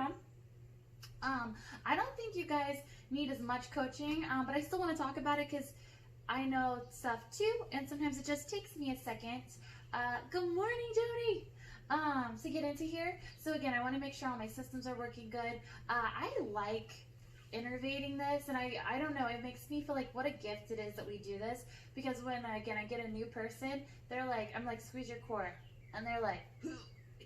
around. I don't think you guys need as much coaching, but I still want to talk about it because I know stuff too, and sometimes it just takes me a second. Good morning, Jody. To get into here. So again, I want to make sure all my systems are working good. I like innovating this, and I don't know, it makes me feel like what a gift it is that we do this, because when again I get a new person, they're like, I'm like, squeeze your core, and they're like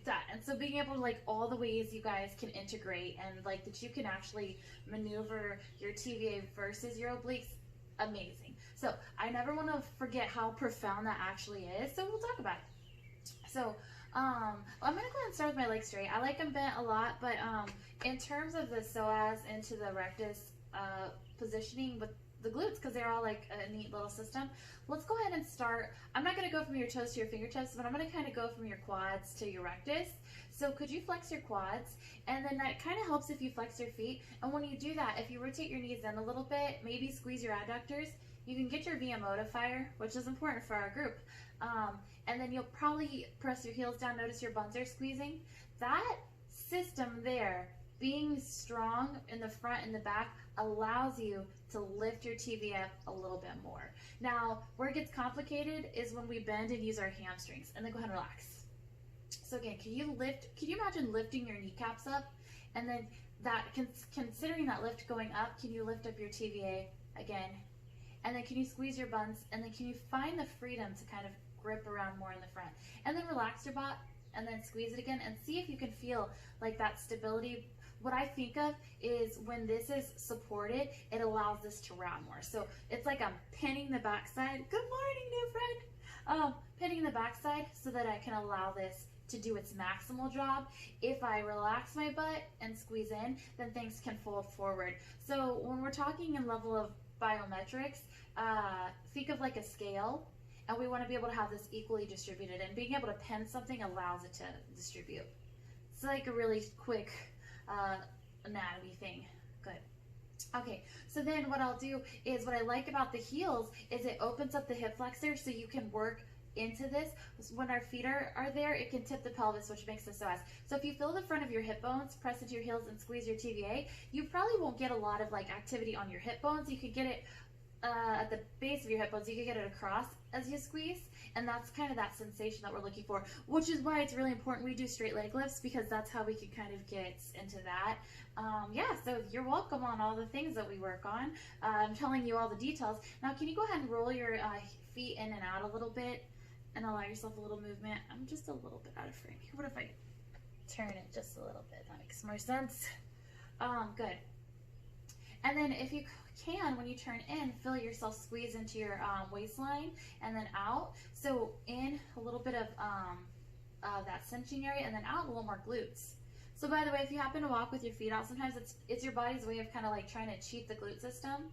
that. And so being able to like all the ways you guys can integrate, and like that you can actually maneuver your TVA versus your obliques, amazing. So I never want to forget how profound that actually is, so we'll talk about it. So I'm gonna go ahead and start with my legs straight. I like them bent a lot, but in terms of the psoas into the rectus positioning with the glutes, because they're all like a neat little system, let's go ahead and start. I'm not gonna go from your toes to your fingertips, but I'm gonna kind of go from your quads to your rectus. So could you flex your quads? And then that kind of helps if you flex your feet. And when you do that, if you rotate your knees in a little bit, maybe squeeze your adductors, you can get your VMO to fire, which is important for our group. And then you'll probably press your heels down, notice your buns are squeezing. That system there, being strong in the front and the back, allows you to lift your TVF a little bit more. Now, where it gets complicated is when we bend and use our hamstrings, and then go ahead and relax. So again, can you imagine lifting your kneecaps up, and then considering that lift going up, can you lift up your TVA again? And then can you squeeze your buns, and then can you find the freedom to kind of grip around more in the front, and then relax your butt, and then squeeze it again, and see if you can feel like that stability. What I think of is when this is supported, it allows this to round more. So it's like I'm pinning the backside. Good morning, new friend. Pinning the backside so that I can allow this to do its maximal job. If I relax my butt and squeeze in, then things can fold forward. So when we're talking in level of biometrics, think of like a scale, and we want to be able to have this equally distributed, and being able to pin something allows it to distribute. It's like a really quick anatomy thing. Good. Okay, so then what I'll do is, what I like about the heels is it opens up the hip flexor so you can work into this. When our feet are there, it can tip the pelvis, which makes the psoas. So if you feel the front of your hip bones, press into your heels and squeeze your TVA, you probably won't get a lot of like activity on your hip bones. You could get it at the base of your hip bones. You could get it across as you squeeze, and that's kind of that sensation that we're looking for, which is why it's really important we do straight leg lifts, because that's how we can kind of get into that. Yeah, so you're welcome on all the things that we work on. I'm telling you all the details. Now, can you go ahead and roll your feet in and out a little bit and allow yourself a little movement? I'm just a little bit out of frame here. What if I turn it just a little bit? That makes more sense. Good. And then if you can, when you turn in, feel yourself squeeze into your waistline and then out. So in a little bit of that cinching area, and then out a little more glutes. So by the way, if you happen to walk with your feet out, sometimes it's your body's way of kind of like trying to cheat the glute system,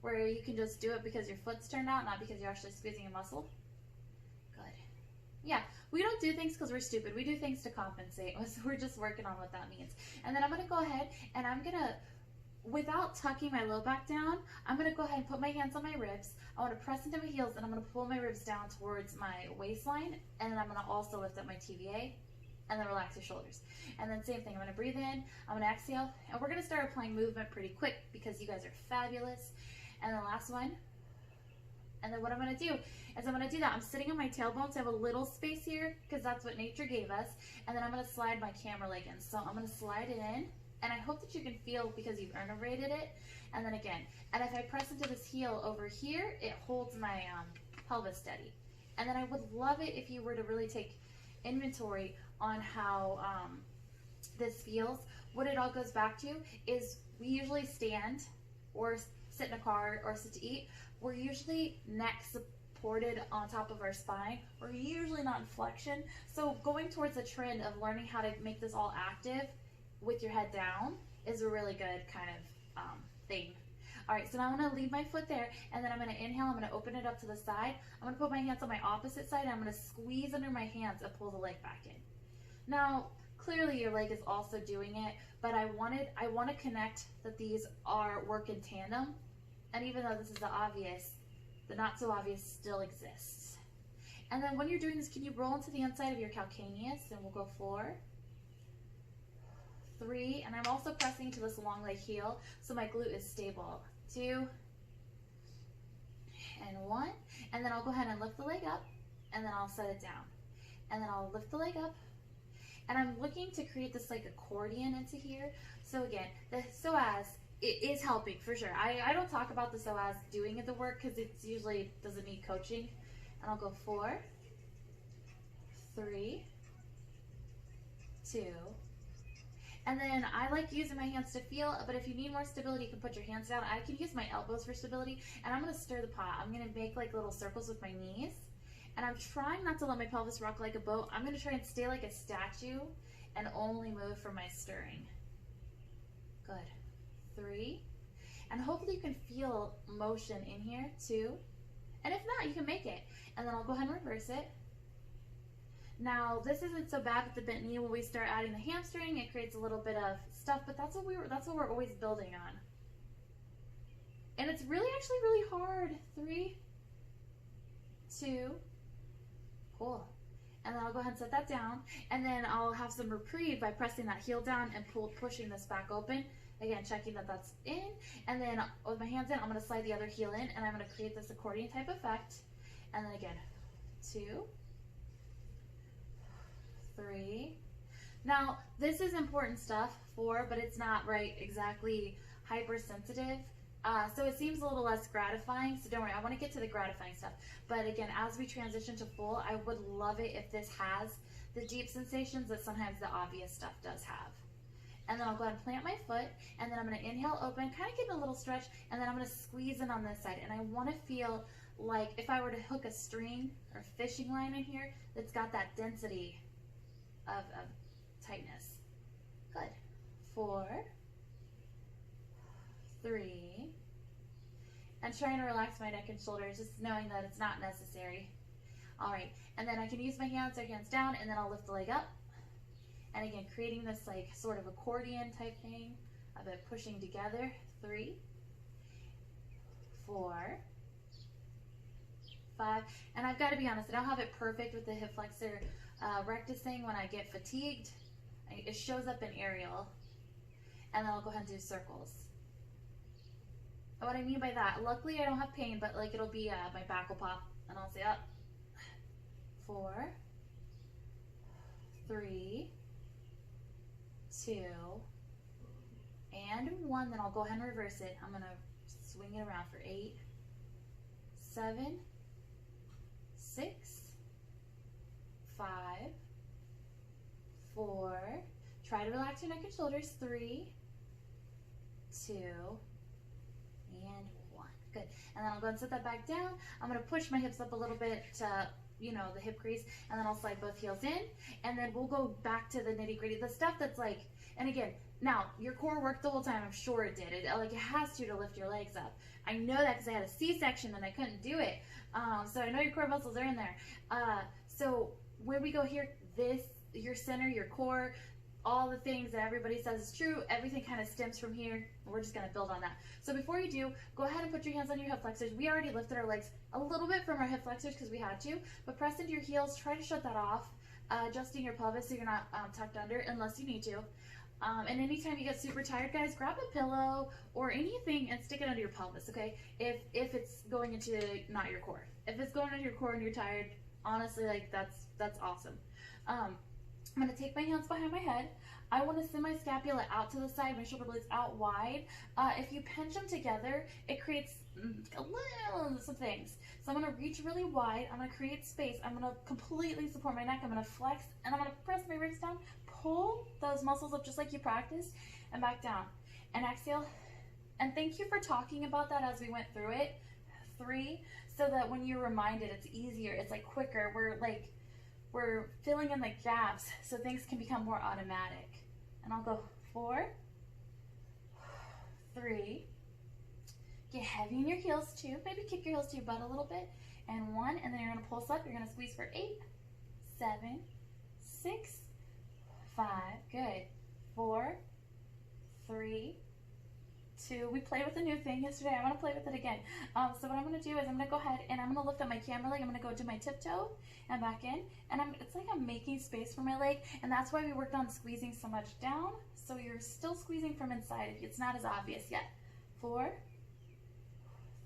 where you can just do it because your foot's turned out, not because you're actually squeezing a muscle. Good. Yeah, we don't do things because we're stupid. We do things to compensate. So we're just working on what that means. And then I'm going to go ahead and I'm going to, without tucking my low back down, I'm going to go ahead and put my hands on my ribs. I want to press into my heels, and I'm going to pull my ribs down towards my waistline, and then I'm going to also lift up my TVA, and then relax your shoulders. And then same thing, I'm going to breathe in, I'm going to exhale, and we're going to start applying movement pretty quick because you guys are fabulous. And then last one. And then what I'm going to do is I'm going to do that. I'm sitting on my tailbone, so I have a little space here because that's what nature gave us. And then I'm going to slide my camera leg in. So I'm going to slide it in, and I hope that you can feel because you've innervated it. And then again, and if I press into this heel over here, it holds my pelvis steady. And then I would love it if you were to really take inventory on how this feels. What it all goes back to is we usually stand or sit in a car or sit to eat. We're usually neck supported on top of our spine. We're usually not in flexion. So going towards a trend of learning how to make this all active with your head down is a really good kind of thing. All right, so now I'm going to leave my foot there, and then I'm going to inhale. I'm going to open it up to the side. I'm going to put my hands on my opposite side, and I'm going to squeeze under my hands and pull the leg back in. Now, clearly your leg is also doing it, but I want to connect that these work in tandem. And even though this is the obvious, the not so obvious still exists. And then when you're doing this, can you roll into the inside of your calcaneus? And we'll go 4, 3, and I'm also pressing to this long leg heel so my glute is stable. 2 and 1, and then I'll go ahead and lift the leg up, and then I'll set it down, and then I'll lift the leg up, and I'm looking to create this like accordion into here. So again, the psoas, it is helping for sure. I don't talk about the psoas doing the work because it usually doesn't need coaching. And I'll go 4, 3, 2, and then I like using my hands to feel, but if you need more stability, you can put your hands down. I can use my elbows for stability, and I'm going to stir the pot. I'm going to make like little circles with my knees, and I'm trying not to let my pelvis rock like a boat. I'm going to try and stay like a statue and only move for my stirring. Good. 3, and hopefully you can feel motion in here. 2, and if not, you can make it. And then I'll go ahead and reverse it. Now, this isn't so bad with the bent knee. When we start adding the hamstring, it creates a little bit of stuff, but that's what we're always building on. And it's really actually really hard. 3, 2, cool. And then I'll go ahead and set that down, and then I'll have some reprieve by pressing that heel down and pushing this back open. Again, checking that that's in, and then with my hands in, I'm going to slide the other heel in, and I'm going to create this accordion type effect. And then again, 2, 3. Now, this is important stuff, 4, but it's not exactly hypersensitive. So it seems a little less gratifying, so don't worry, I want to get to the gratifying stuff. But again, as we transition to full, I would love it if this has the deep sensations that sometimes the obvious stuff does have. And then I'll go ahead and plant my foot, and then I'm going to inhale, open, kind of get a little stretch, and then I'm going to squeeze in on this side. And I want to feel like if I were to hook a string or fishing line in here, that's got that density of tightness. Good. 4, 3, and trying to relax my neck and shoulders, just knowing that it's not necessary. All right, and then I can use my hands or hands down, and then I'll lift the leg up. And again, creating this like sort of accordion type thing of it pushing together. 3, 4, 5, and I've got to be honest, I don't have it perfect with the hip flexor rectus thing. When I get fatigued, it shows up in aerial, and then I'll go ahead and do circles. And what I mean by that, luckily I don't have pain, but like it'll be my back will pop, and I'll say up. 4, 3, 2, and 1. Then I'll go ahead and reverse it. I'm going to swing it around for 8, 7, 6, 5, 4. Try to relax your neck and shoulders. 3, 2, and 1. Good. And then I'll go and set that back down. I'm going to push my hips up a little bit to, the hip crease, and then I'll slide both heels in, and then we'll go back to the nitty gritty, the stuff that's like, and again, now your core worked the whole time. I'm sure it did. It has to lift your legs up. I know that because I had a C-section and I couldn't do it. So I know your core muscles are in there. So when we go here, your center, your core, all the things that everybody says is true, everything kind of stems from here. We're just going to build on that. So before you do, go ahead and put your hands on your hip flexors. We already lifted our legs a little bit from our hip flexors because we had to, but press into your heels. Try to shut that off, adjusting your pelvis so you're not tucked under unless you need to. And anytime you get super tired, guys, grab a pillow or anything and stick it under your pelvis, okay? If it's going into not your core. If it's going into your core and you're tired, honestly, that's awesome. I'm going to take my hands behind my head. I want to send my scapula out to the side, my shoulder blades out wide. If you pinch them together, it creates some things. So I'm going to reach really wide. I'm going to create space. I'm going to completely support my neck. I'm going to flex, and I'm going to press my ribs down, pull those muscles up just like you practiced, and back down. And exhale. And thank you for talking about that as we went through it. 3, so that when you're reminded, it's easier. It's like quicker. We're filling in the gaps so things can become more automatic. And I'll go 4, 3, get heavy in your heels too. Maybe kick your heels to your butt a little bit. And 1, and then you're going to pulse up. You're going to squeeze for 8, 7, 6, 5, good. 4, 3, 2. We played with a new thing yesterday. I want to play with it again. So what I'm going to do is I'm going to go ahead and I'm going to lift up my camera leg. I'm going to go to my tiptoe and back in. And it's like I'm making space for my leg. And that's why we worked on squeezing so much down. So you're still squeezing from inside. It's not as obvious yet. 4,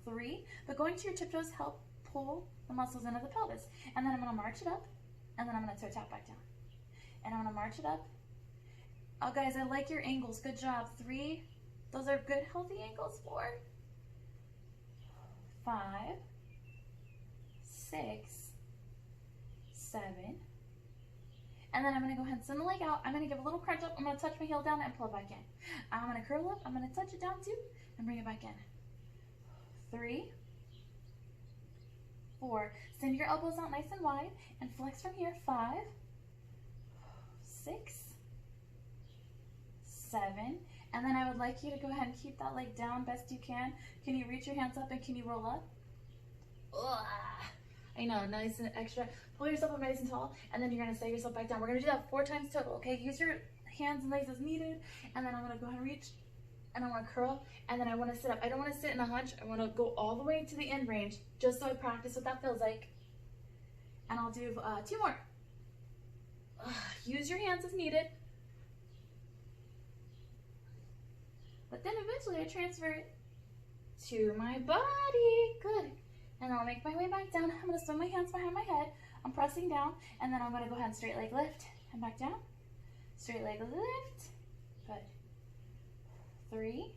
3. But going to your tiptoes help pull the muscles into the pelvis. And then I'm going to march it up. And then I'm going to toe tap back down. And I'm going to march it up. Oh, guys, I like your angles. Good job. 3. Those are good, healthy angles. 4, 5, 6, 7. And then I'm going to go ahead and send the leg out. I'm going to give a little crunch up. I'm going to touch my heel down and pull it back in. I'm going to curl up. I'm going to touch it down too and bring it back in. 3, 4. Send your elbows out nice and wide and flex from here. 5, 6, 7. And then I would like you to go ahead and keep that leg down best you can. Can you reach your hands up and can you roll up? Ugh. I know, nice and extra. Pull yourself up nice and tall, and then you're gonna set yourself back down. We're gonna do that 4 times total, okay? Use your hands and legs as needed, and then I'm gonna go ahead and reach, and I wanna curl, and then I wanna sit up. I don't wanna sit in a hunch. I wanna go all the way to the end range, just so I practice what that feels like. And I'll do 2 more. Use your hands as needed. But then eventually I transfer it to my body. Good. And I'll make my way back down. I'm going to swing my hands behind my head. I'm pressing down. And then I'm going to go ahead and straight leg lift and back down. Straight leg lift. Good. 3.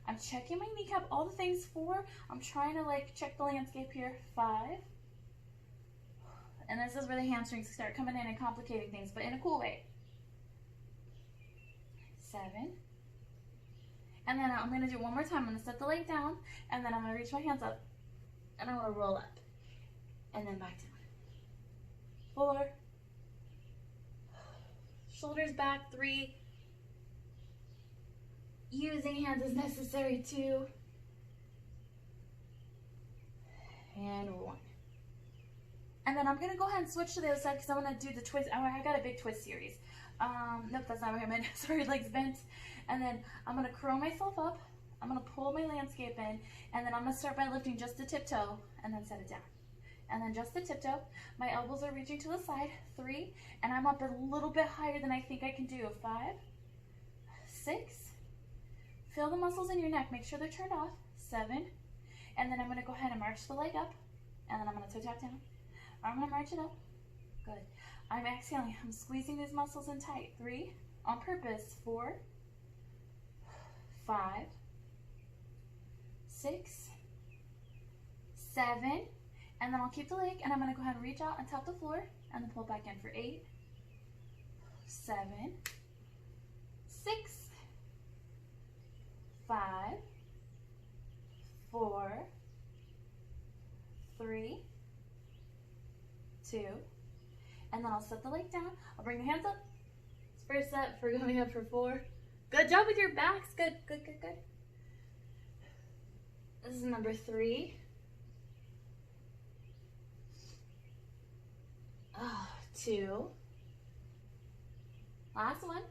I'm checking my kneecap. All the things. 4. I'm trying to like check the landscape here. 5. And this is where the hamstrings start coming in and complicating things, but in a cool way. 7. And then I'm going to do it one more time. I'm going to set the leg down. And then I'm going to reach my hands up. And I want to roll up and then back down. 4, shoulders back. 3, using hands as necessary. 2, and 1. And then I'm going to go ahead and switch to the other side because I want to do the twist. I got a big twist series. Nope, that's not what I meant. Sorry, legs bent. And then I'm going to curl myself up. I'm going to pull my landscape in, and then I'm going to start by lifting just the tiptoe, and then set it down. And then just the tiptoe. My elbows are reaching to the side. 3, and I'm up a little bit higher than I think I can do. 5, 6, feel the muscles in your neck. Make sure they're turned off. 7, and then I'm going to go ahead and march the leg up, and then I'm going to toe tap down. I'm going to march it up. Good. I'm exhaling. I'm squeezing these muscles in tight. 3, on purpose. 4, 5, 6, 7, and then I'll keep the leg, and I'm going to go ahead and reach out and tap the floor, and then pull it back in for 8, 7, 6, 5, 4, 3, 2, and then I'll set the leg down. I'll bring the hands up. First set for going up for 4. Good job with your backs. Good, good, good, good. This is number 3. 2. Last one.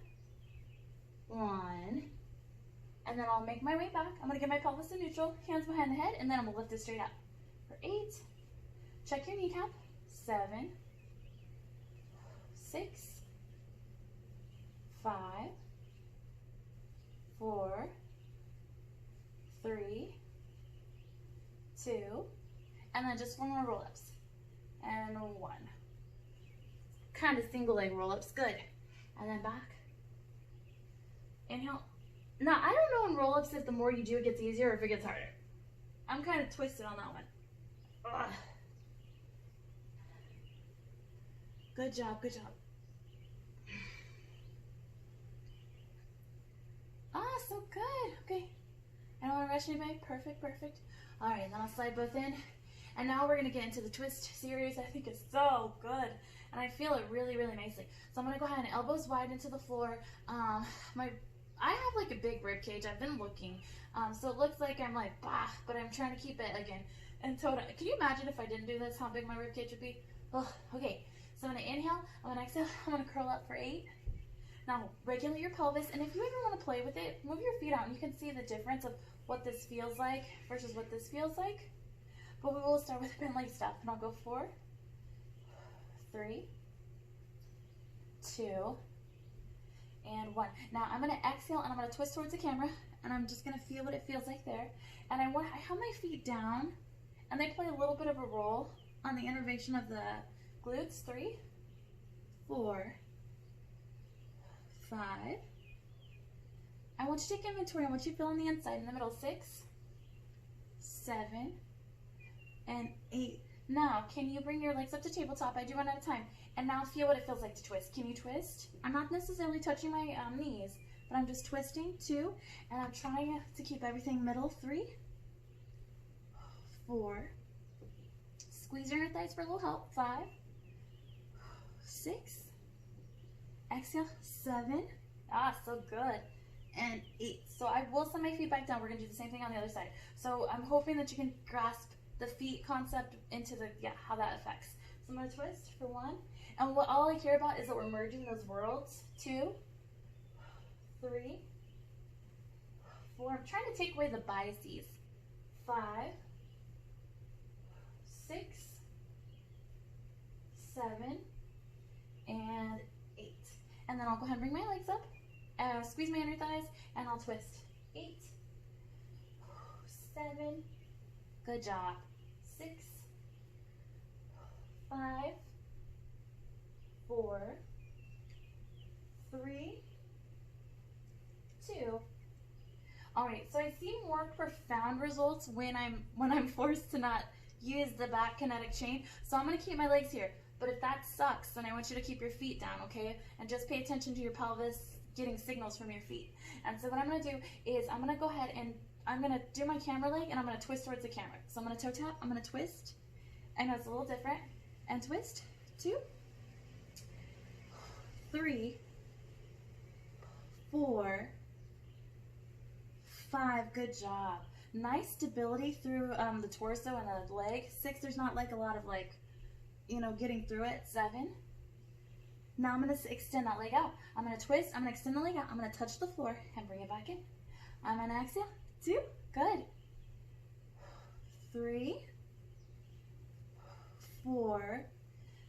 1. And then I'll make my way back. I'm going to get my pelvis to neutral, hands behind the head, and then I'm going to lift it straight up. For 8. Check your kneecap. 7. 6. 5. 4. 3. 2. And then just 1 more roll-ups. And 1. Kind of single leg roll-ups. Good. And then back. Inhale. Now, I don't know in roll-ups if the more you do it gets easier or if it gets harder. I'm kind of twisted on that one. Ugh. Good job, good job. So good. Okay. I don't want to rush anybody. Perfect, perfect. All right, then I'll slide both in. And now we're going to get into the twist series. I think it's so good. And I feel it really, really nicely. So I'm going to go ahead and elbows wide into the floor. I have like a big rib cage. I've been looking. So it looks like I'm like, bah, but I'm trying to keep it again. And total. Can you imagine if I didn't do this, how big my rib cage would be? Oh, okay. So I'm going to inhale. I'm going to exhale. I'm going to curl up for 8, Now, regulate your pelvis, and if you ever want to play with it, move your feet out, and you can see the difference of what this feels like versus what this feels like. But we will start with a bent leg step, and I'll go 4, 3, 2, and 1. Now, I'm going to exhale, and I'm going to twist towards the camera, and I'm just going to feel what it feels like there. And I have my feet down, and they play a little bit of a role on the innervation of the glutes. 3, 4, 5. I want you to take inventory. I want you to feel on the inside. In the middle, 6, 7, and 8. Now, can you bring your legs up to tabletop? I do run out of time. And now feel what it feels like to twist. Can you twist? I'm not necessarily touching my knees, but I'm just twisting. 2, and I'm trying to keep everything middle. 3, 4. Squeeze your inner thighs for a little help. 5, 6. Exhale. 7. Ah, so good. And 8. So I will send my feet back down. We're going to do the same thing on the other side. So I'm hoping that you can grasp the feet concept into the, how that affects. So I'm going to twist for 1. And what all I care about is that we're merging those worlds. 2, 3, 4. I'm trying to take away the biases. 5, 6, 7, and 8. And then I'll go ahead and bring my legs up, squeeze my inner thighs, and I'll twist. 8, 7, good job. 6, 5, 4, 3, 2. All right, so I see more profound results when I'm forced to not use the back kinetic chain. So I'm gonna keep my legs here. But if that sucks, then I want you to keep your feet down, okay? And just pay attention to your pelvis getting signals from your feet. And so what I'm gonna do is I'm gonna go ahead and I'm gonna do my camera leg, and I'm gonna twist towards the camera. So I'm gonna toe tap, I'm gonna twist. I know it's a little different. And twist. 2, 3, 4, 5. Good job. Nice stability through the torso and the leg. 6, there's not like a lot of getting through it. 7. Now I'm going to extend that leg out. I'm going to twist. I'm going to extend the leg out. I'm going to touch the floor and bring it back in. I'm going to exhale. 2. Good. 3, 4.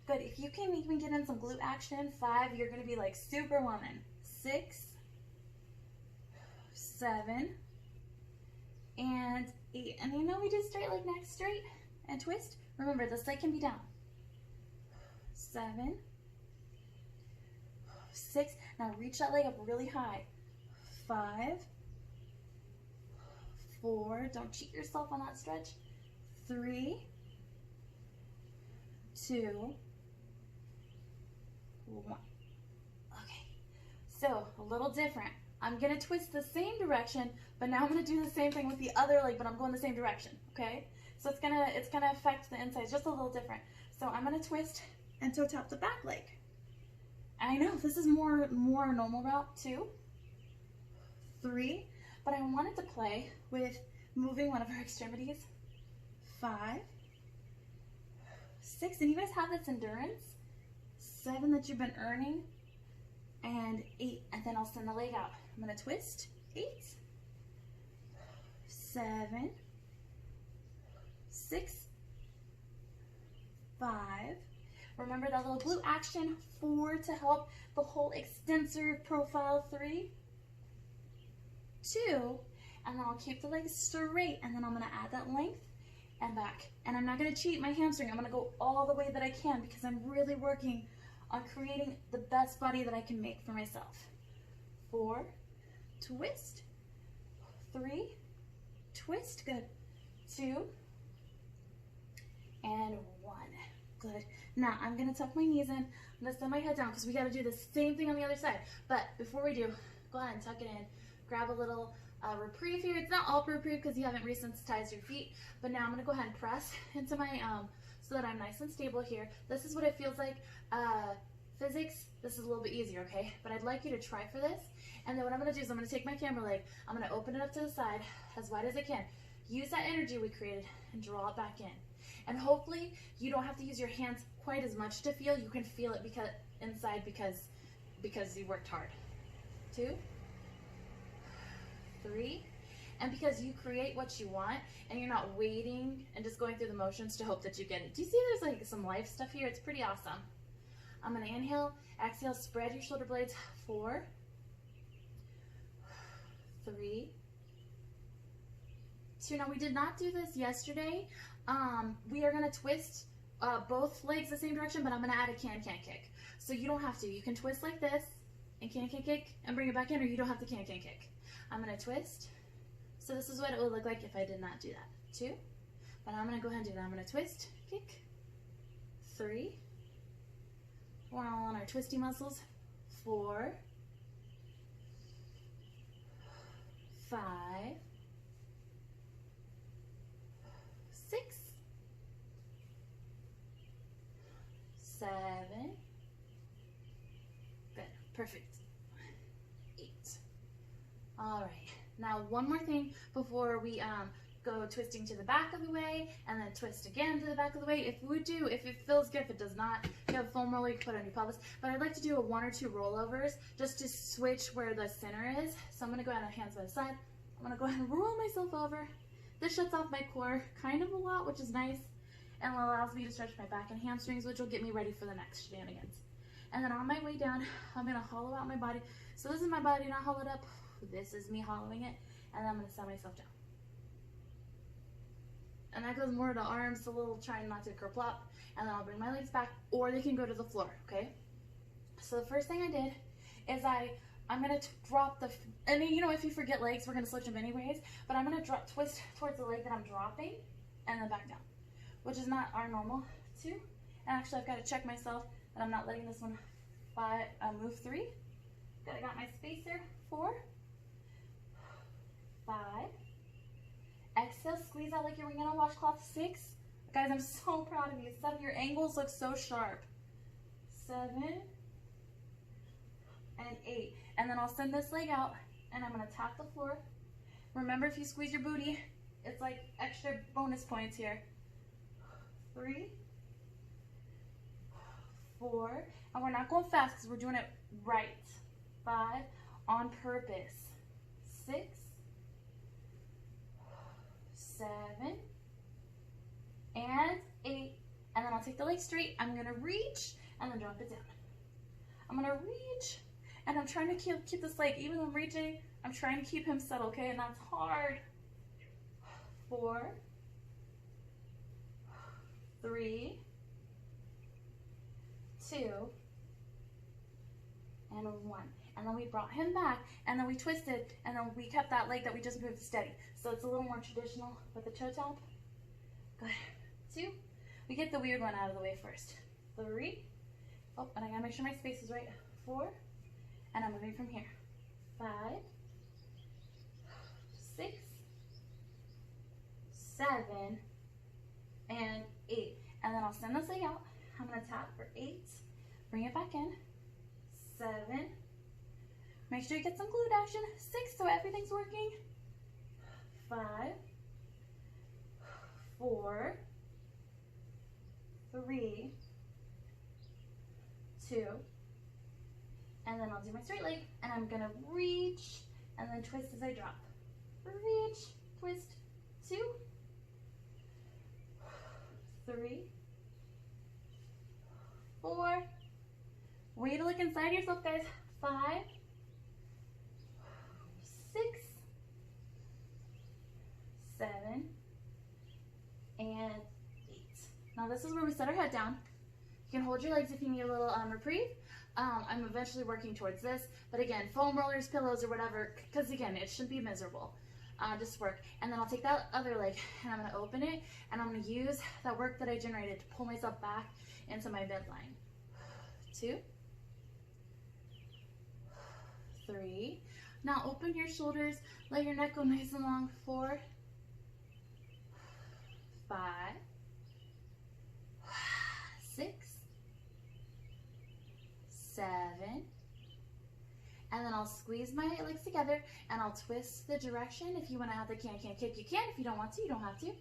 Good. If you can even get in some glute action. 5, you're going to be like Superwoman. 6, 7, and 8. And we do straight leg next, straight and twist. Remember, this leg can be down. 7, 6. Now reach that leg up really high. 5, 4. Don't cheat yourself on that stretch. 3, 2, 1. Okay, so a little different. I'm gonna twist the same direction, but now I'm gonna do the same thing with the other leg, but I'm going the same direction. Okay, so it's gonna affect the insides just a little different. So I'm gonna twist and toe tap the back leg. I know this is more normal route. 2, 3, but I wanted to play with moving one of our extremities. 5, 6, and you guys have this endurance. 7 that you've been earning, and 8, and then I'll send the leg out. I'm gonna twist. 8, 7, 6, 5. Remember that little glute action. 4 to help the whole extensor profile. 3, 2, and then I'll keep the legs straight, and then I'm gonna add that length and back. And I'm not gonna cheat my hamstring. I'm gonna go all the way that I can because I'm really working on creating the best body that I can make for myself. 4, twist. 3, twist. Good. 2, and 1. Good. Now I'm gonna tuck my knees in. I'm gonna send my head down because we gotta do the same thing on the other side. But before we do, go ahead and tuck it in. Grab a little reprieve here. It's not all reprieve because you haven't resensitized your feet. But now I'm gonna go ahead and press into my so that I'm nice and stable here. This is what it feels like. Physics, this is a little bit easier, okay? But I'd like you to try for this. And then what I'm gonna do is I'm gonna take my camera leg, I'm gonna open it up to the side as wide as I can. Use that energy we created and draw it back in. And hopefully you don't have to use your hands quite as much to feel. You can feel it inside because you worked hard. 2, 3. And because you create what you want and you're not waiting and just going through the motions to hope that you get it. Do you see there's like some life stuff here? It's pretty awesome. I'm gonna inhale, exhale, spread your shoulder blades. 4, 3, 2. Now we did not do this yesterday. We are gonna twist both legs the same direction, but I'm gonna add a can-can kick. So you don't have to. You can twist like this and can-can kick and bring it back in, or you don't have to can-can kick. I'm gonna twist. So this is what it would look like if I did not do that. 2, but I'm gonna go ahead and do that. I'm gonna twist, kick. 3, we're all on our twisty muscles. 4, 5, 6, 7, good, perfect, 8. All right, now one more thing before we go twisting to the back of the way and then twist again to the back of the way. If it feels good, if it does not, if you have a foam roller, you can put it on your pelvis. But I'd like to do a 1 or 2 rollovers just to switch where the center is. So I'm gonna go ahead and hands by the side. I'm gonna go ahead and roll myself over. This shuts off my core kind of a lot, which is nice, and allows me to stretch my back and hamstrings, which will get me ready for the next shenanigans. And then on my way down, I'm gonna hollow out my body. So this is my body not hollowed up. This is me hollowing it, and then I'm gonna set myself down. And that goes more to arms, a little trying not to kerplop, and then I'll bring my legs back, or they can go to the floor, okay? So the first thing I did is I'm gonna drop the, and you know, if you forget legs, we're gonna switch them anyways, but I'm gonna twist towards the leg that I'm dropping, and then back down, which is not our normal 2. And actually I've gotta check myself that I'm not letting this one move. 3, good, I got my space here. 4, 5, exhale, squeeze out like you're wringing a washcloth. 6, guys, I'm so proud of you. 7, your angles look so sharp. 7, and 8. And then I'll send this leg out and I'm gonna tap the floor. Remember, if you squeeze your booty, it's like extra bonus points here. 3, 4, and we're not going fast because we're doing it right. 5, on purpose. 6, 7, and 8. And then I'll take the leg straight. I'm gonna reach and then drop it down. I'm gonna reach, and I'm trying to keep this leg, even though I'm reaching, I'm trying to keep him settled, okay? And that's hard. 4, 3, 2, and 1. And then we brought him back, and then we twisted, and then we kept that leg that we just moved steady. So it's a little more traditional with the toe tap. Good. 2. We get the weird one out of the way first. 3. Oh, and I gotta make sure my space is right. 4. And I'm moving from here. 5, 6, 7, and 8. And then I'll send this leg out. I'm gonna tap for 8. Bring it back in. 7. Make sure you get some glute action. 6, so everything's working. 5, 4, 3, 2, and then I'll do my straight leg, and I'm gonna reach and then twist as I drop. Reach, twist, 2, 3, 4. Way to look inside yourself, guys. 5, 6, 7, and 8. Now this is where we set our head down. You can hold your legs if you need a little reprieve. I'm eventually working towards this, but again, foam rollers, pillows, or whatever, because again, it shouldn't be miserable. Just work. And then I'll take that other leg and I'm going to open it, and I'm going to use that work that I generated to pull myself back into my midline. 2, 3. Now open your shoulders, let your neck go nice and long. 4, 5, 6, 7, and then I'll squeeze my legs together and I'll twist the direction. If you want to have the can kick, you can. If you don't want to, you don't have to.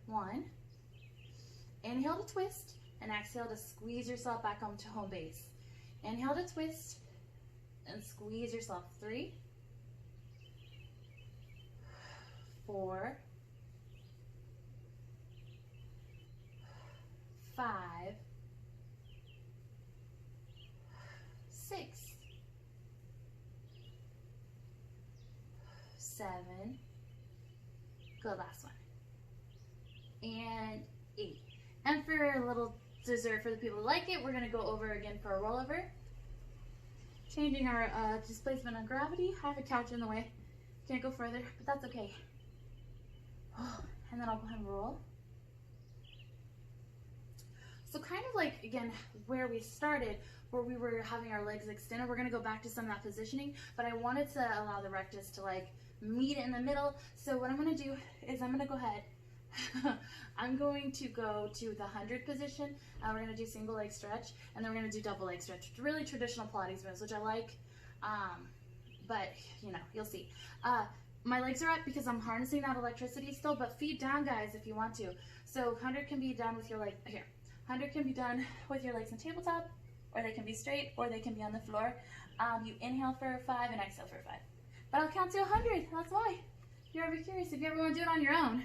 1, inhale to twist, and exhale to squeeze yourself back onto home base. Inhale to twist, and squeeze yourself. 3, 4, 5, 6, 7, good, last one, and 8. And for a little dessert for the people who like it, we're going to go over again for a rollover. Changing our displacement of gravity. I have a couch in the way. Can't go further, but that's okay. And then I'll go ahead and roll. So kind of like, again, where we started, where we were having our legs extended, we're going to go back to some of that positioning, but I wanted to allow the rectus to like meet in the middle. So what I'm going to do is I'm going to go ahead. I'm going to go to the 100 position. We're going to do single leg stretch, and then we're going to do double leg stretch. Really traditional Pilates moves, which I like, but you know, you'll see. My legs are up because I'm harnessing that electricity still, but feet down, guys, if you want to. So 100 can be done with your legs here. 100 can be done with your legs on tabletop, or they can be straight, or they can be on the floor. You inhale for 5 and exhale for 5. But I'll count to 100. That's why. If you're ever curious, if you ever want to do it on your own.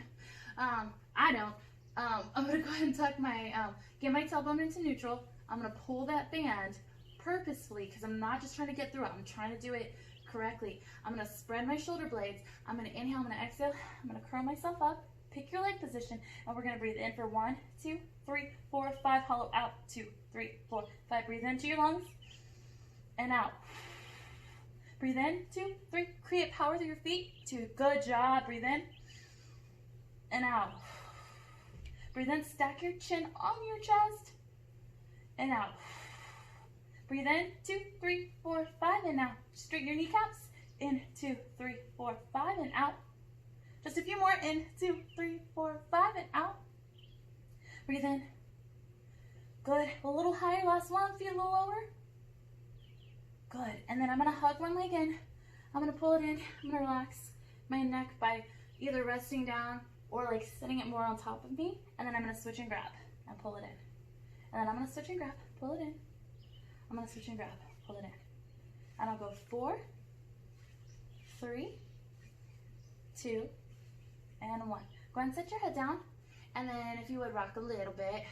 I don't. I'm going to go ahead and tuck my, get my tailbone into neutral. I'm going to pull that band purposefully because I'm not just trying to get through it. I'm trying to do it correctly. I'm going to spread my shoulder blades. I'm going to inhale. I'm going to exhale. I'm going to curl myself up. Pick your leg position. And we're going to breathe in for 1, 2, 3, 4, 5. Hollow out. 2, 3, 4, 5. Breathe into your lungs. And out. Breathe in. 2, 3. Create power through your feet. 2. Good job. Breathe in. And out. Breathe in, stack your chin on your chest, and out. Breathe in, 2, 3, 4, 5, and out. Straighten your kneecaps, in, 2, 3, 4, 5, and out. Just a few more, in, 2, 3, 4, 5, and out. Breathe in. Good, a little higher, last one, feet a little lower. Good, and then I'm gonna hug one leg in. I'm gonna pull it in, I'm gonna relax my neck by either resting down or like sitting it more on top of me, and then I'm gonna switch and grab and pull it in. And then I'm gonna switch and grab, pull it in. I'm gonna switch and grab, pull it in. And I'll go 4, 3, 2, and 1. Go ahead and set your head down, and then if you would rock a little bit.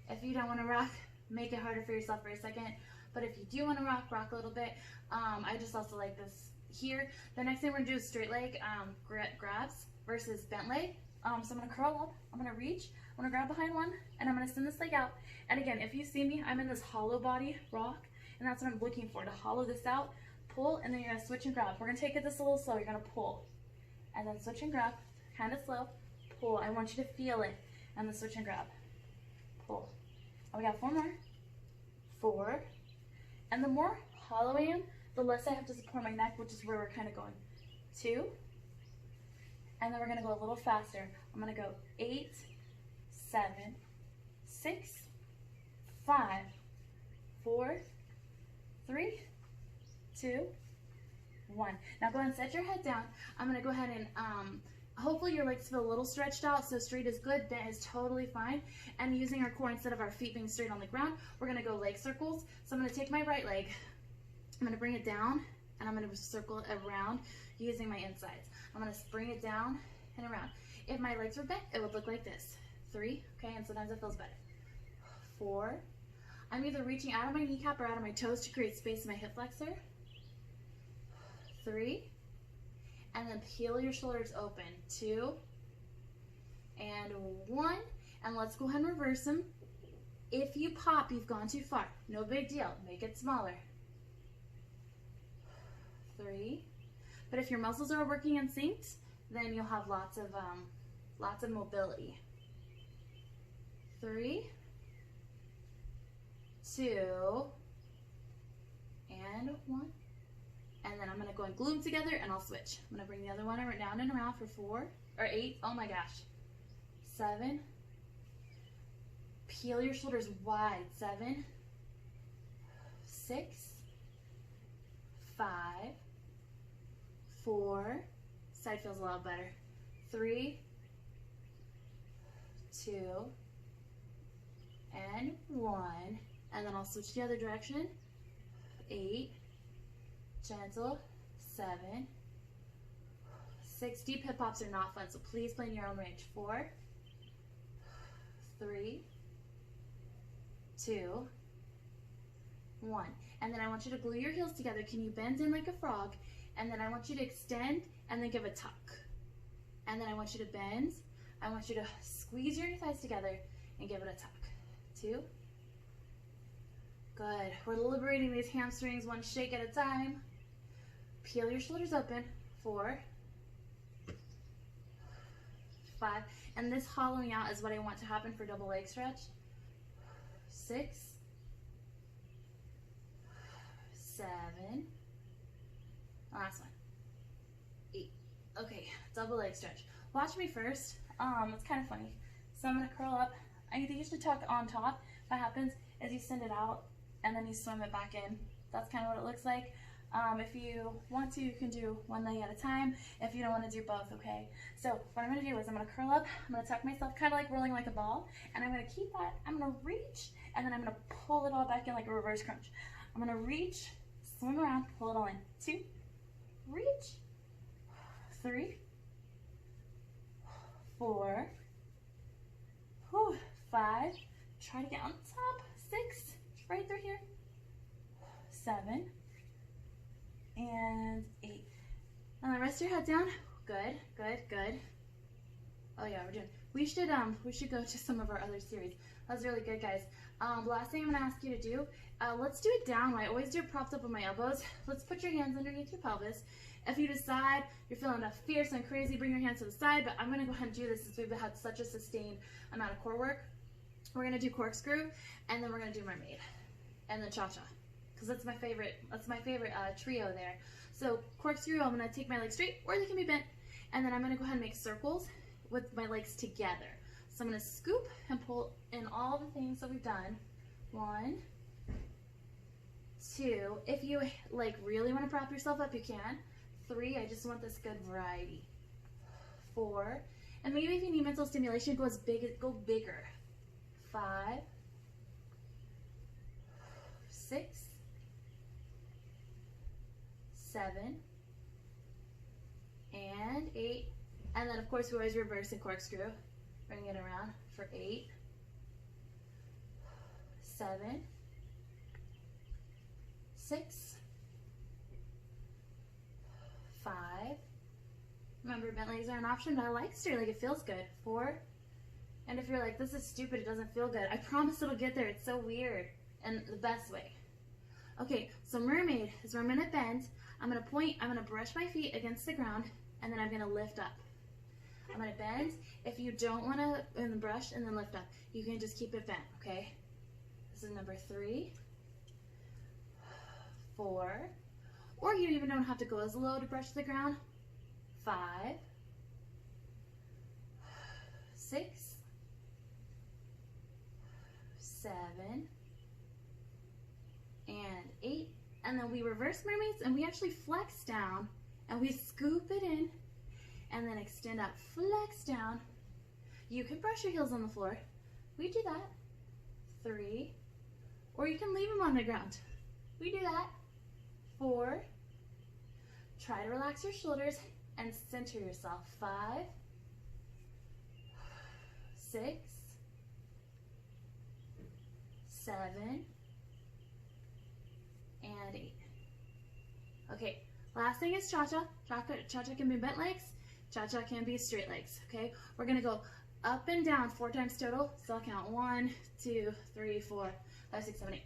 If you don't wanna rock, make it harder for yourself for a second. But if you do wanna rock, rock a little bit. I just also like this here. The next thing we're gonna do is straight leg grabs versus bent leg. So I'm gonna curl up, I'm gonna reach, I'm gonna grab behind one, and I'm gonna send this leg out. And again, if you see me, I'm in this hollow body rock, and that's what I'm looking for, to hollow this out, pull, and then you're gonna switch and grab. We're gonna take it this a little slow. You're gonna pull, and then switch and grab, kind of slow, pull. I want you to feel it, and then switch and grab, pull. And we got 4 more, 4, and the more hollow I am, the less I have to support my neck, which is where we're kind of going. 2, and then we're gonna go a little faster. I'm gonna go 8, 7, 6, 5, 4, 3, 2, 1. Now go ahead and set your head down. I'm gonna go ahead and hopefully your legs feel a little stretched out, so straight is good, bent is totally fine. And using our core instead of our feet being straight on the ground, we're gonna go leg circles. So I'm gonna take my right leg, I'm gonna bring it down, and I'm gonna circle it around using my insides. I'm gonna bring it down and around. If my legs were bent, it would look like this. 3, okay, and sometimes it feels better. 4, I'm either reaching out of my kneecap or out of my toes to create space in my hip flexor. 3, and then peel your shoulders open. 2, and 1, and let's go ahead and reverse them. If you pop, you've gone too far. No big deal, make it smaller. 3, but if your muscles are working in sync, then you'll have lots of mobility. 3, 2, and 1. And then I'm gonna go and glue them together, and I'll switch. I'm gonna bring the other one down and around for 4 or 8. Oh my gosh. 7. Peel your shoulders wide. 7, 6, 5, 4. Side feels a lot better. 3, 2, and 1. And then I'll switch the other direction. 8, gentle, 7, 6. Deep hip hops are not fun, so please play in your own range. 4, 3, 2, 1. And then I want you to glue your heels together. Can you bend in like a frog? And then I want you to extend and then give a tuck. And then I want you to bend. I want you to squeeze your thighs together and give it a tuck. 2. Good. We're liberating these hamstrings one shake at a time. Peel your shoulders open. 4, 5. And this hollowing out is what I want to happen for double leg stretch. 6, 7. Last one. 8. Okay, double leg stretch. Watch me first. It's kind of funny. So I'm gonna curl up. I usually tuck on top. What happens is you send it out and then you swim it back in. That's kind of what it looks like. If you want to, you can do one leg at a time. If you don't want to do both, okay? So what I'm going to do is I'm going to curl up. I'm going to tuck myself kind of like rolling like a ball. And I'm going to keep that. I'm going to reach. And then I'm going to pull it all back in like a reverse crunch. I'm going to reach, swim around, pull it all in. 2, reach, 3, 4, 5. Try to get on top. 6, right through here. 7. And 8. And then rest your head down. Good, good, good. Oh yeah, we should go to some of our other series. That was really good, guys. Last thing I'm gonna ask you to do, let's do it down. I always do it propped up on my elbows. Let's put your hands underneath your pelvis. If you decide you're feeling fierce and crazy, bring your hands to the side, but I'm gonna go ahead and do this since we've had such a sustained amount of core work. We're gonna do corkscrew, and then we're gonna do mermaid, and then cha-cha. Because that's my favorite trio there. So corkscrew, I'm gonna take my legs straight, or they can be bent, and then I'm gonna go ahead and make circles with my legs together. So I'm gonna scoop and pull in all the things that we've done. 1, 2. If you like really want to prop yourself up, you can. 3. I just want this good variety. 4, and maybe if you need mental stimulation, go bigger. 5, 6, 7, and 8. And then of course we always reverse and corkscrew. Bring it around for 8, 7, 6, 5. Remember, bent legs are an option, but I like straight leg. It feels good. 4. And if you're like, this is stupid, it doesn't feel good, I promise it'll get there. It's so weird, and the best way. Okay, so mermaid is where I'm gonna bend. I'm gonna point, I'm gonna brush my feet against the ground, and then I'm gonna lift up. I'm gonna bend. If you don't wanna brush and then lift up, you can just keep it bent, okay? This is number 3, 4, or you even don't have to go as low to brush the ground. 5, 6, 7, and 8. And then we reverse mermaids, and we actually flex down, and we scoop it in, and then extend up, flex down. You can brush your heels on the floor. We do that. 3, or you can leave them on the ground. We do that. 4, try to relax your shoulders and center yourself. 5, 6, 7, and 8. Okay, last thing is cha-cha. Cha-cha can be bent legs. Cha-cha can be straight legs, okay? We're gonna go up and down 4 times total. So I'll count 1, 2, 3, 4, 5, 6, 7, 8.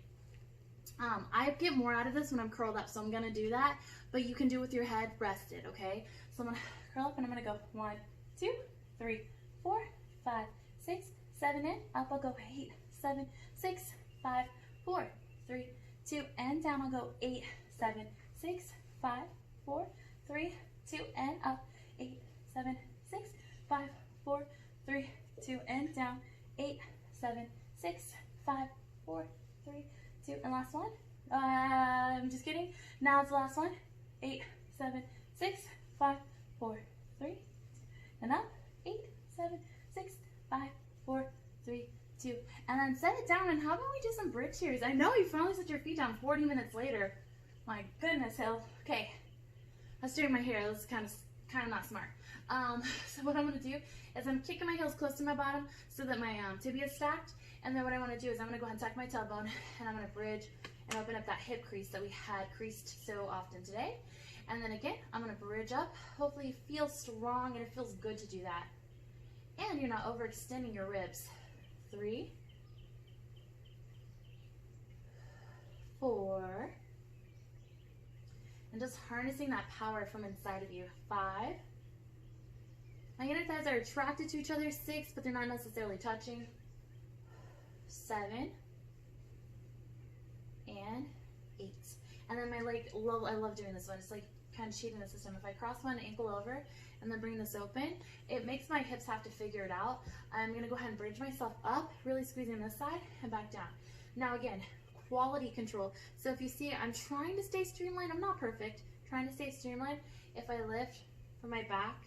I get more out of this when I'm curled up, so I'm gonna do that, but you can do it with your head rested, okay? So I'm gonna curl up and I'm gonna go 1, 2, 3, 4, 5, 6, 7, and up. I'll go 8, 7, 6, 5, 4, 3, 2, and down. I'll go 8, 7, 6, 5, 4, 3, 2, and up. 8, 7, 6, 5, 4, 3, 2, and down. 8, 7, 6, 5, 4, 3, 2, and last one. I'm just kidding. Now it's the last one. 8, 7, 6, 5, 4, 3, and up. 8, 7, 6, 5, 4, 3, 2, and then set it down. And how about we do some bridge series? I know you finally set your feet down 40 minutes later. My goodness, Hill. Okay, I was doing my hair. This is kind of not smart. So what I'm gonna do is I'm kicking my heels close to my bottom so that my tibia is stacked. And then what I want to do is I'm gonna go ahead and tuck my tailbone, and I'm gonna bridge and open up that hip crease that we had creased so often today. And then again, I'm gonna bridge up. Hopefully you feel strong and it feels good to do that. And you're not overextending your ribs. 3, 4, and just harnessing that power from inside of you. 5. My inner thighs are attracted to each other. 6, but they're not necessarily touching. 7 and 8. And then my leg, I love doing this one. It's like kind of cheating the system. If I cross one ankle over and then bring this open, it makes my hips have to figure it out. I'm gonna go ahead and bridge myself up, really squeezing this side and back down. Now again, quality control. So if you see, I'm trying to stay streamlined. I'm not perfect, trying to stay streamlined. If I lift from my back,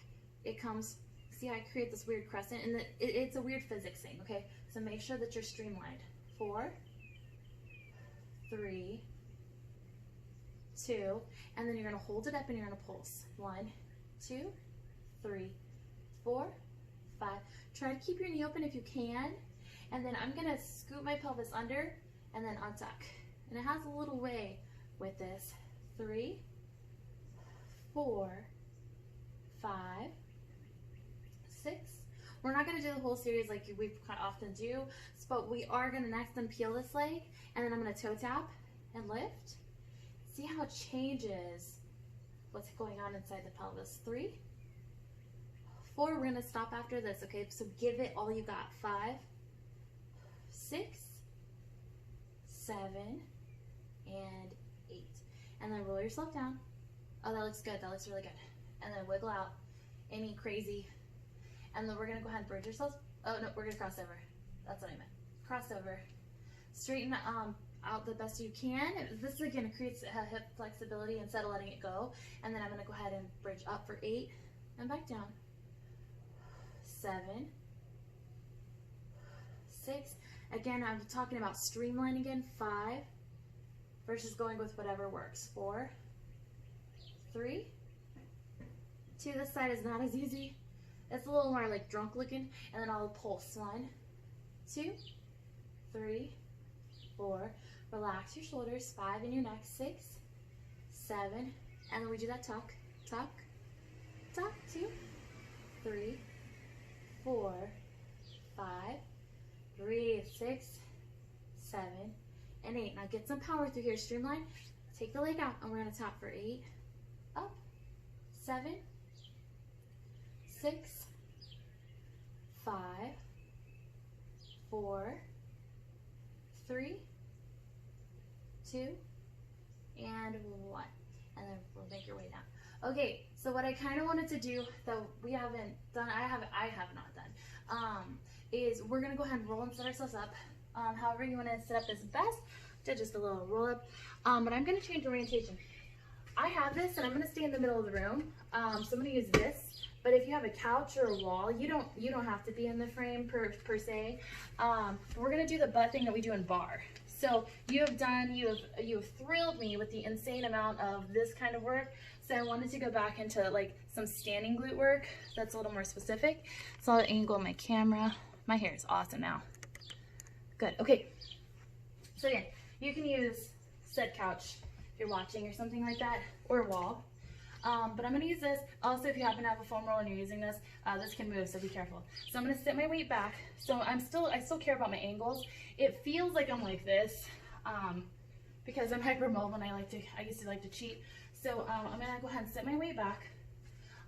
it comes, see how I create this weird crescent? And it's a weird physics thing, okay? So make sure that you're streamlined. 4, 3, 2, and then you're gonna hold it up and you're gonna pulse. 1, 2, 3, 4, 5. Try to keep your knee open if you can. And then I'm gonna scoop my pelvis under and then untuck. And it has a little way with this. 3, 4, 5, 6. We're not gonna do the whole series like we often do, but we are gonna next then peel this leg, and then I'm gonna toe tap and lift. See how it changes what's going on inside the pelvis. 3, 4, we're gonna stop after this, okay? So give it all you got. 5, 6, 7, and 8. And then roll yourself down. Oh, that looks good, that looks really good. And then wiggle out any crazy. And then we're gonna go ahead and bridge ourselves. Oh no, we're gonna cross over. That's what I meant. Cross over. Straighten out the best you can. This again creates hip flexibility instead of letting it go. And then I'm gonna go ahead and bridge up for 8 and back down. 7, 6. Again, I'm talking about streamlining again. 5 versus going with whatever works. 4, 3, 2. This side is not as easy. It's a little more like drunk looking. And then I'll pulse. 1, 2, 3, 4. Relax your shoulders. 5 in your neck. 6, 7. And then we do that tuck, tuck, tuck. 2, 3, 4, 5. Breathe. 6, 7, and 8. Now get some power through here. Streamline. Take the leg out, and we're gonna tap for 8. Up. 7, 6, 5, 4, 3, 2, and 1. And then we'll make your way down. Okay, so what I kind of wanted to do, though we haven't done, I have not done, is we're gonna go ahead and roll and set ourselves up. However you want to set up is best. To just a little roll up. But I'm gonna change orientation. I have this, and I'm gonna stay in the middle of the room. So I'm gonna use this. But if you have a couch or a wall, you don't have to be in the frame per se. We're gonna do the butt thing that we do in bar. So you have thrilled me with the insane amount of this kind of work. So I wanted to go back into like some standing glute work that's a little more specific. So I'll angle my camera. My hair is awesome now. Good. Okay. So again, you can use said couch if you're watching or something like that, or a wall. But I'm going to use this. Also, if you happen to have a foam roll and you're using this, this can move, so be careful. So I'm going to sit my weight back. So I still care about my angles. It feels like I'm like this because I'm hypermobile and I used to like to cheat. So I'm going to go ahead and sit my weight back.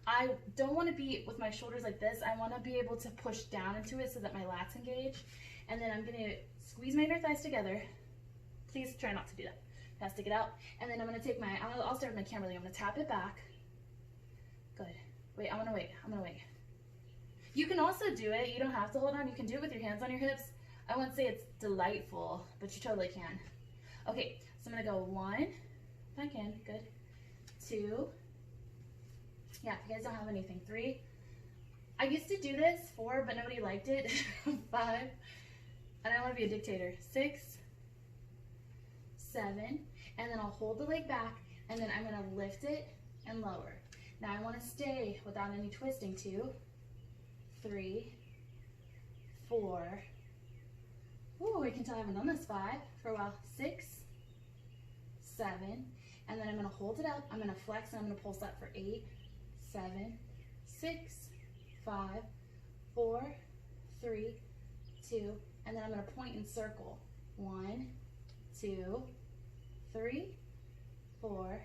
I don't want to be with my shoulders like this. I want to be able to push down into it so that my lats engage. And then I'm going to squeeze my inner thighs together. Please try not to do that. Now stick it out. And then I'm going to take I'll start with my camera. I'm going to tap it back. Good. Wait, I'm going to wait. You can also do it. You don't have to hold on. You can do it with your hands on your hips. I wouldn't say it's delightful, but you totally can. Okay, so I'm going to go 1, back in, good. 2, yeah, if you guys don't have anything. 3, I used to do this. 4, but nobody liked it. 5, and I want to be a dictator. 6, 7, and then I'll hold the leg back, and then I'm gonna lift it and lower. Now I wanna stay without any twisting. 2, 3, 4, ooh, I can tell I haven't done this. 5 for a while. 6, 7, and then I'm gonna hold it up, I'm gonna flex, and I'm gonna pulse up for 8, 7, 6, 5, 4, 3, 2, and then I'm gonna point and circle. 1, 2, 3, 4,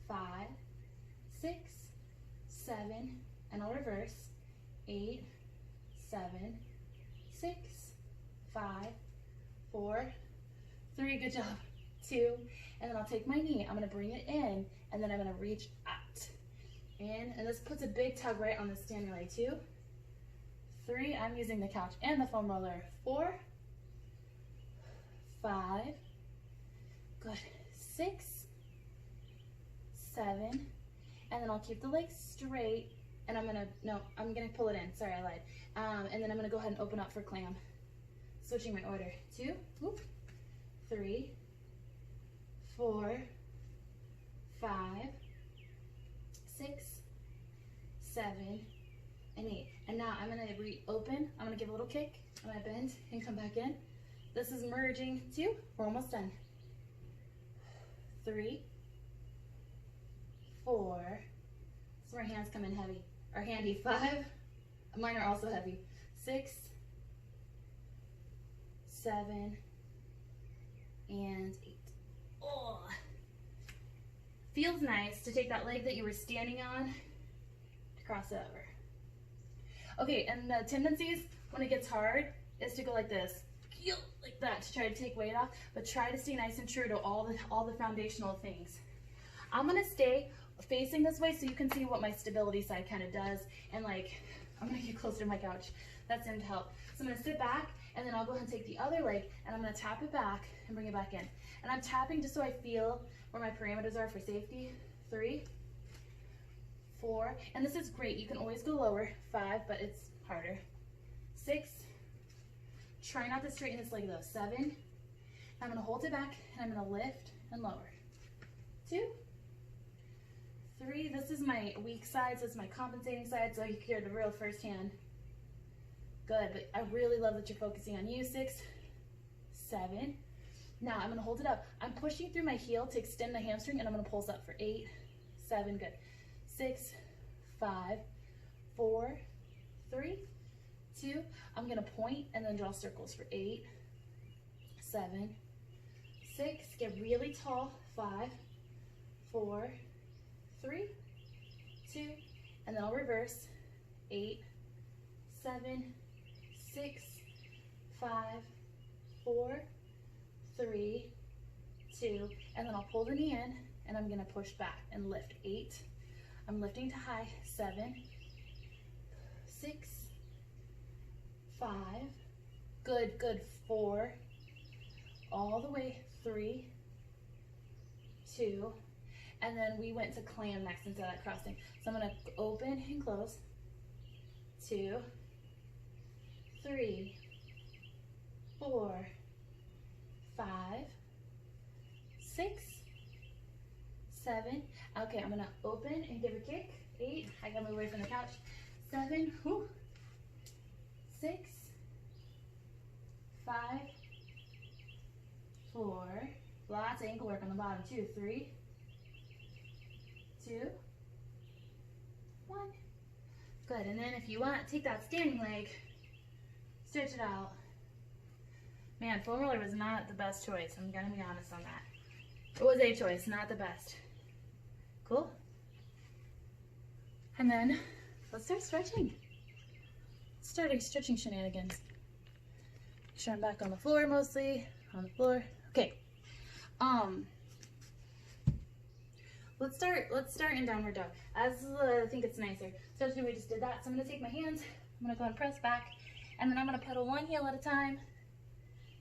5, 6, 7, and I'll reverse. 8, 7, 6, 5, 4, 3, good job. 2, and then I'll take my knee, I'm gonna bring it in, and then I'm gonna reach out. In, and this puts a big tug right on the standing leg. 2, 3, I'm using the couch and the foam roller. 4, 5, good. 6, 7, and then I'll keep the legs straight, and I'm gonna pull it in. Sorry, I lied. And then I'm gonna go ahead and open up for clam. Switching my order. 2, whoop, 3, 4, 5, 6, 7, and 8. And now I'm gonna reopen. I'm gonna give a little kick. I'm gonna bend and come back in. This is merging 2. We're almost done. 3, 4. So our hands come in heavy. Or handy. 5. Mine are also heavy. 6, 7, and 8. Oh, feels nice to take that leg that you were standing on to cross it over. Okay, and the tendencies when it gets hard is to go like this, like that, to try to take weight off, but try to stay nice and true to all the foundational things. I'm gonna stay facing this way so you can see what my stability side kind of does, and like, I'm gonna get closer to my couch. That's in to help. So I'm gonna sit back, and then I'll go ahead and take the other leg, and I'm gonna tap it back and bring it back in. And I'm tapping just so I feel where my parameters are for safety. 3, 4, and this is great. You can always go lower. 5, but it's harder. 6, try not to straighten this leg though. 7, I'm gonna hold it back, and I'm gonna lift and lower. 2, 3, this is my weak side, so it's my compensating side, so you can hear the real firsthand. Good, but I really love that you're focusing on you. 6, 7, now I'm gonna hold it up. I'm pushing through my heel to extend the hamstring, and I'm gonna pulse up for 8, 7, good. 6, 5, 4, 3, 2, I'm gonna point and then draw circles for 8, 7, 6, get really tall. 5, 4, 3, 2, and then I'll reverse. 8, 7, 6, 5, 4, 3, 2, and then I'll pull the knee in, and I'm gonna push back and lift. 8, I'm lifting to high. 7, 6, 5, good, good. 4, all the way. 3, 2, and then we went to clam next instead of that crossing. So I'm gonna open and close. 2, 3, 4, 5, 6, 7. Okay, I'm gonna open and give a kick. 8, I gotta move away from the couch. 7, whew. 6, 5, 4, lots of ankle work on the bottom. 2, 3, 2, 1. Good, and then if you want, take that standing leg, stretch it out. Man, foam roller was not the best choice. I'm gonna be honest on that. It was a choice, not the best. Cool? And then let's start stretching. Starting stretching shenanigans. Make sure I'm back on the floor mostly. On the floor. Okay. Let's start in downward dog. I think it's nicer. Especially we just did that. So I'm gonna take my hands, I'm gonna go and press back, and then I'm gonna pedal one heel at a time.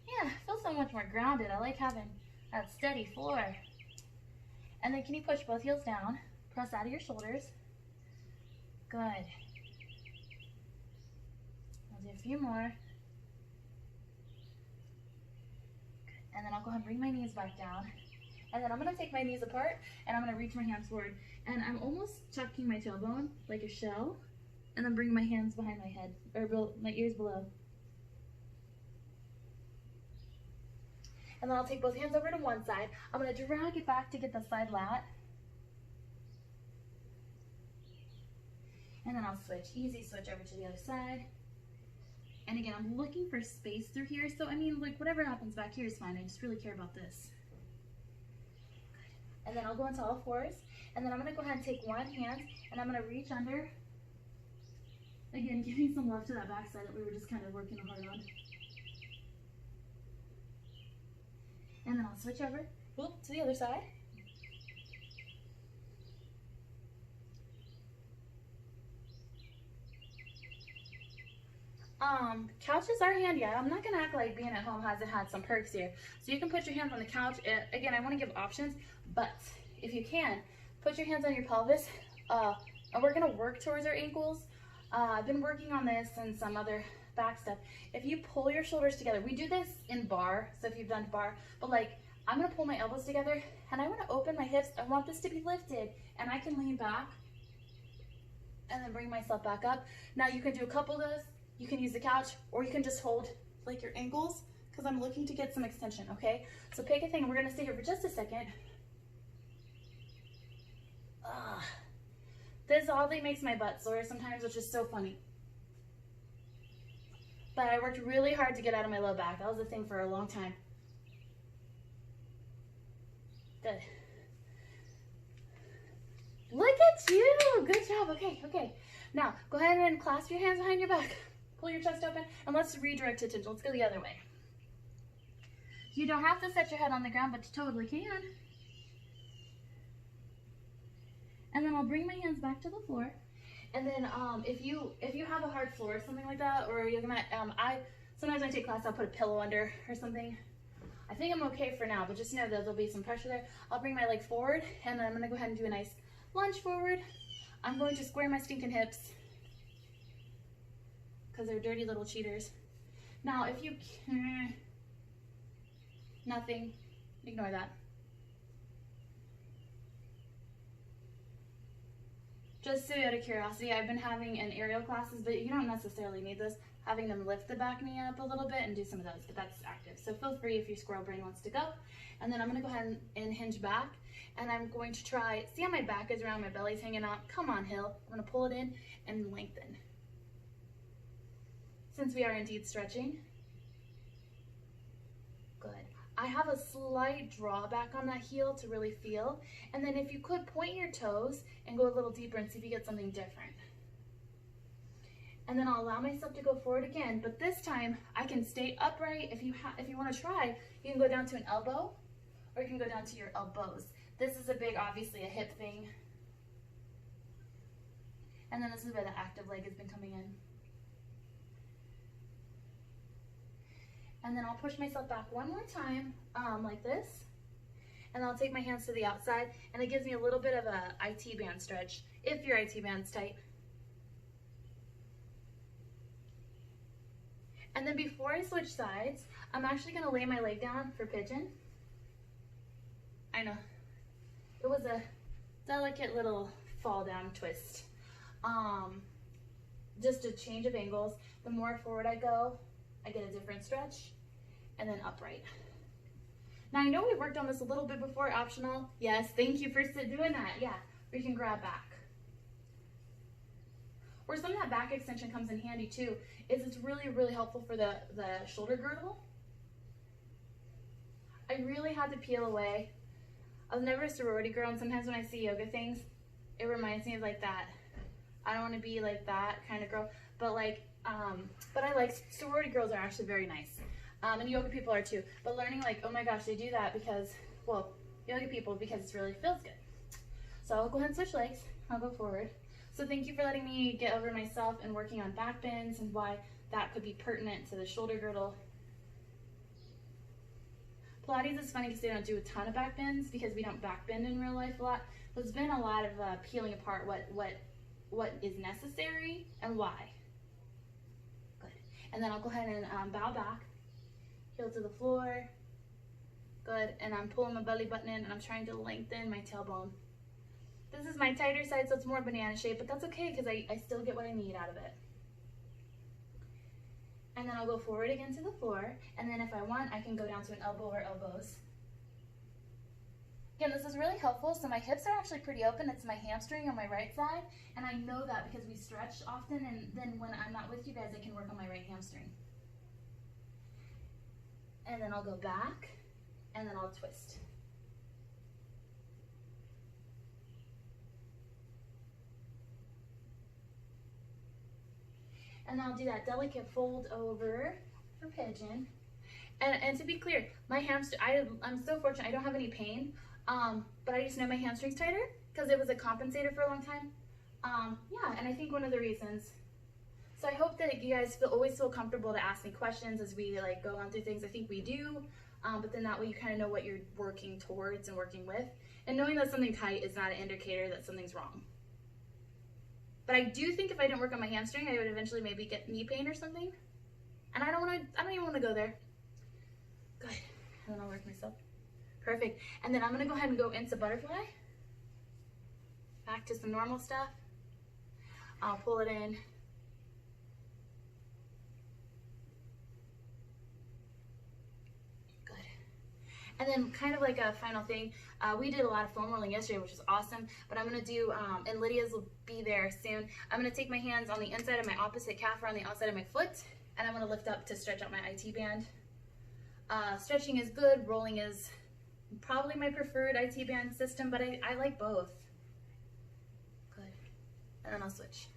Yeah, I feel so much more grounded. I like having that steady floor. And then can you push both heels down? Press out of your shoulders. Good. I'll do a few more. Good. And then I'll go ahead and bring my knees back down. And then I'm gonna take my knees apart and I'm gonna reach my hands forward. And I'm almost tucking my tailbone like a shell. And then bring my hands behind my head, or my ears below. And then I'll take both hands over to one side. I'm gonna drag it back to get the side lat. And then I'll switch, easy switch over to the other side. And again, I'm looking for space through here. So I mean, like whatever happens back here is fine. I just really care about this. Good. And then I'll go into all fours. And then I'm gonna go ahead and take one hand and I'm gonna reach under. Again, giving some love to that back side that we were just kind of working hard on. And then I'll switch over, to the other side. Couches are handy. I'm not gonna act like being at home hasn't had some perks here. So you can put your hands on the couch. Again, I wanna give options, but if you can, put your hands on your pelvis. And we're gonna work towards our ankles. I've been working on this and some other back stuff. If you pull your shoulders together, we do this in bar, so if you've done bar, but like, I'm gonna pull my elbows together and I wanna open my hips. I want this to be lifted and I can lean back and then bring myself back up. Now you can do a couple of those. You can use the couch or you can just hold like your ankles because I'm looking to get some extension, okay? So pick a thing. We're gonna stay here for just a second. This oddly makes my butt sore sometimes, which is so funny. But I worked really hard to get out of my low back. That was a thing for a long time. Good. Look at you. Good job. Okay, okay. Now, go ahead and clasp your hands behind your back. Pull your chest open, and let's redirect attention. Let's go the other way. You don't have to set your head on the ground, but you totally can. And then I'll bring my hands back to the floor. And then if you have a hard floor or something like that, or you're gonna, sometimes when I take class, I'll put a pillow under or something. I think I'm okay for now, but just know that there'll be some pressure there. I'll bring my leg forward, and then I'm gonna go ahead and do a nice lunge forward. I'm going to square my stinking hips because they're dirty little cheaters. Now, if you can, nothing, ignore that. Just so out of curiosity, I've been having in aerial classes, but you don't necessarily need this, having them lift the back knee up a little bit and do some of those, but that's active. So feel free if your squirrel brain wants to go. And then I'm gonna go ahead and hinge back, and I'm going to try, see how my back is around, my belly's hanging out? Come on, Hill. I'm gonna pull it in and lengthen. Since we are indeed stretching. Good. I have a slight drawback on that heel to really feel. And then if you could point your toes and go a little deeper and see if you get something different. And then I'll allow myself to go forward again, but this time I can stay upright. If you want to try, you can go down to an elbow or you can go down to your elbows. This is a big, obviously a hip thing. And then this is where the active leg has been coming in. And then I'll push myself back one more time, like this. And I'll take my hands to the outside, and it gives me a little bit of a IT band stretch, if your IT band's tight. And then before I switch sides, I'm actually gonna lay my leg down for pigeon. I know, it was a delicate little fall down twist. Just a change of angles. The more forward I go, I get a different stretch, and then upright. Now I know we worked on this a little bit before, optional. Yes, thank you for doing that. Yeah, where you can grab back. Where some of that back extension comes in handy too, is it's really, really helpful for the shoulder girdle. I really had to peel away. I was never a sorority girl, and sometimes when I see yoga things, it reminds me of like that. I don't want to be like that kind of girl, but like, but I like, sorority girls are actually very nice. And yoga people are too. But learning like, oh my gosh, they do that because, well, yoga people, because it really feels good. So I'll go ahead and switch legs. I'll go forward. So thank you for letting me get over myself and working on back bends and why that could be pertinent to the shoulder girdle. Pilates is funny because they don't do a ton of back bends because we don't back bend in real life a lot. There's been a lot of peeling apart what is necessary and why. Good. And then I'll go ahead and bow back, heel to the floor, Good, and I'm pulling my belly button in and I'm trying to lengthen my tailbone. This is my tighter side, so it's more banana shape, but that's okay because I still get what I need out of it. And then I'll go forward again to the floor, and then if I want, I can go down to an elbow or elbows. Again, this is really helpful. So my hips are actually pretty open. It's my hamstring on my right side, and I know that because we stretch often, and then when I'm not with you guys, I can work on my right hamstring. And then I'll go back, and then I'll twist. And I'll do that delicate fold over for Pigeon. And to be clear, my hamstring, I'm so fortunate, I don't have any pain, but I just know my hamstring's tighter because it was a compensator for a long time. Yeah, and I think one of the reasons. So I hope that you guys always feel comfortable to ask me questions as we like go on through things. I think we do, but then that way you kind of know what you're working towards and working with. And knowing that something tight is not an indicator that something's wrong. But I do think if I didn't work on my hamstring, I would eventually maybe get knee pain or something. And I don't even want to go there. Good. And then I'll work myself. Perfect. And then I'm going to go ahead and go into butterfly. Back to some normal stuff. I'll pull it in. Good. And then kind of like a final thing, we did a lot of foam rolling yesterday, which is awesome, but I'm going to do, and Lydia's will be there soon, I'm going to take my hands on the inside of my opposite calf or on the outside of my foot, and I'm going to lift up to stretch out my IT band. Stretching is good, rolling is probably my preferred IT band system, but I like both. Good. And then I'll switch.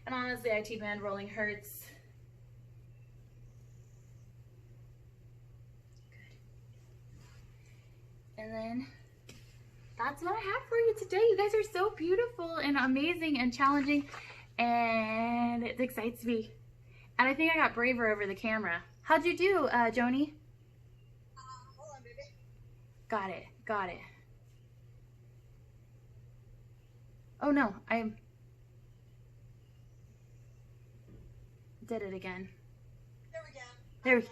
And honestly, IT band rolling hurts. Good. And then that's what I have for you today. You guys are so beautiful and amazing and challenging, and it excites me. And I think I got braver over the camera. How'd you do, Joni? Hold on, baby. Got it, got it. Oh no, I did it again. There we go. There we go.